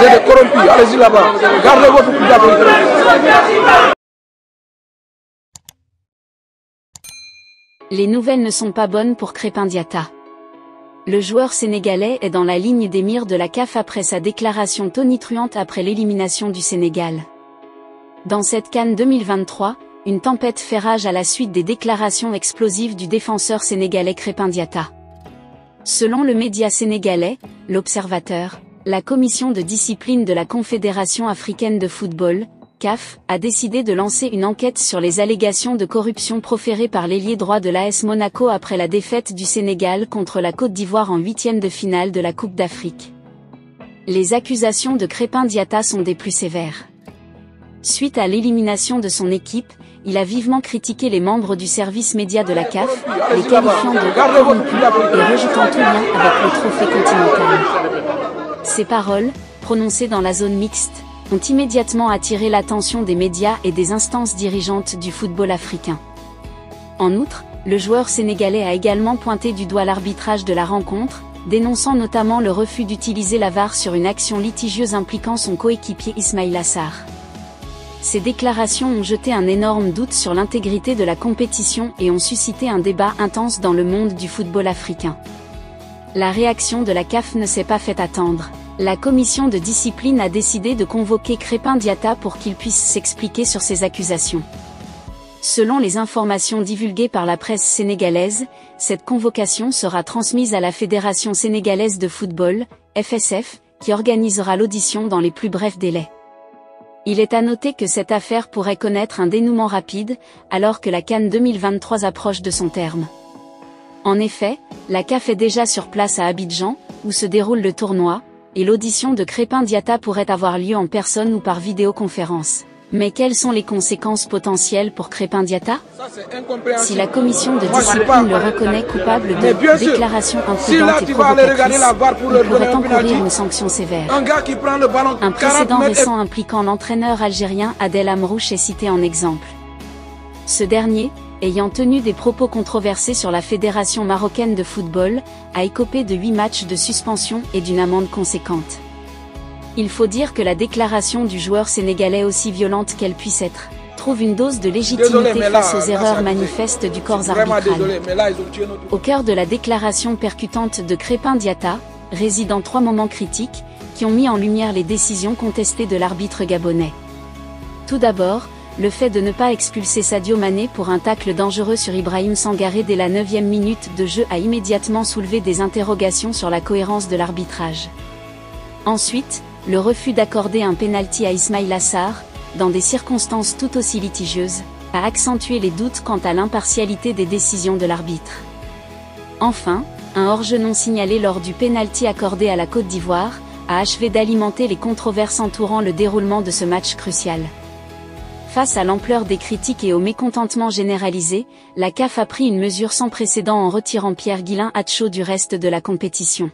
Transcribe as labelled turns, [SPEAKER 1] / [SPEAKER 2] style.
[SPEAKER 1] Vous êtes corrompus, allez-y là-bas. Gardez votre pouvoir.
[SPEAKER 2] Les nouvelles ne sont pas bonnes pour Crépin Diatta. Le joueur sénégalais est dans la ligne des mires de la CAF après sa déclaration tonitruante après l'élimination du Sénégal. Dans cette CAN 2023, une tempête fait rage à la suite des déclarations explosives du défenseur sénégalais Crépin Diatta. Selon le média sénégalais, L'Observateur, la commission de discipline de la Confédération africaine de football, CAF, a décidé de lancer une enquête sur les allégations de corruption proférées par l'ailier droit de l'AS Monaco après la défaite du Sénégal contre la Côte d'Ivoire en 8e de finale de la Coupe d'Afrique. Les accusations de Crépin Diatta sont des plus sévères. Suite à l'élimination de son équipe, il a vivement critiqué les membres du service média de la CAF, les qualifiant de corrompus et rejetant tout lien avec le trophée continental. Ces paroles, prononcées dans la zone mixte, ont immédiatement attiré l'attention des médias et des instances dirigeantes du football africain. En outre, le joueur sénégalais a également pointé du doigt l'arbitrage de la rencontre, dénonçant notamment le refus d'utiliser la VAR sur une action litigieuse impliquant son coéquipier Ismaïla Sarr. Ces déclarations ont jeté un énorme doute sur l'intégrité de la compétition et ont suscité un débat intense dans le monde du football africain. La réaction de la CAF ne s'est pas fait attendre. La commission de discipline a décidé de convoquer Crépin Diatta pour qu'il puisse s'expliquer sur ces accusations. Selon les informations divulguées par la presse sénégalaise, cette convocation sera transmise à la Fédération sénégalaise de football, FSF, qui organisera l'audition dans les plus brefs délais. Il est à noter que cette affaire pourrait connaître un dénouement rapide, alors que la CAN 2023 approche de son terme. En effet, la CAF est déjà sur place à Abidjan, où se déroule le tournoi, et l'audition de Crépin Diatta pourrait avoir lieu en personne ou par vidéoconférence. Mais quelles sont les conséquences potentielles pour Crépin Diatta? Si la commission de discipline le reconnaît coupable de déclaration imprudente et provocatrice, il pourrait encourir une sanction sévère. Un précédent récent impliquant l'entraîneur algérien Adel Amrouche est cité en exemple. Ce dernier, ayant tenu des propos controversés sur la Fédération marocaine de football, a écopé de 8 matchs de suspension et d'une amende conséquente. Il faut dire que la déclaration du joueur sénégalais, aussi violente qu'elle puisse être, trouve une dose de légitimité face aux erreurs manifestes du corps arbitral. Au cœur de la déclaration percutante de Crépin Diatta, résident 3 moments critiques, qui ont mis en lumière les décisions contestées de l'arbitre gabonais. Tout d'abord, le fait de ne pas expulser Sadio Mané pour un tacle dangereux sur Ibrahim Sangaré dès la 9e minute de jeu a immédiatement soulevé des interrogations sur la cohérence de l'arbitrage. Ensuite, le refus d'accorder un pénalty à Ismaïla Sarr, dans des circonstances tout aussi litigieuses, a accentué les doutes quant à l'impartialité des décisions de l'arbitre. Enfin, un hors-jeu non signalé lors du pénalty accordé à la Côte d'Ivoire, a achevé d'alimenter les controverses entourant le déroulement de ce match crucial. Face à l'ampleur des critiques et au mécontentement généralisé, la CAF a pris une mesure sans précédent en retirant Pierre Guilain Atcho du reste de la compétition.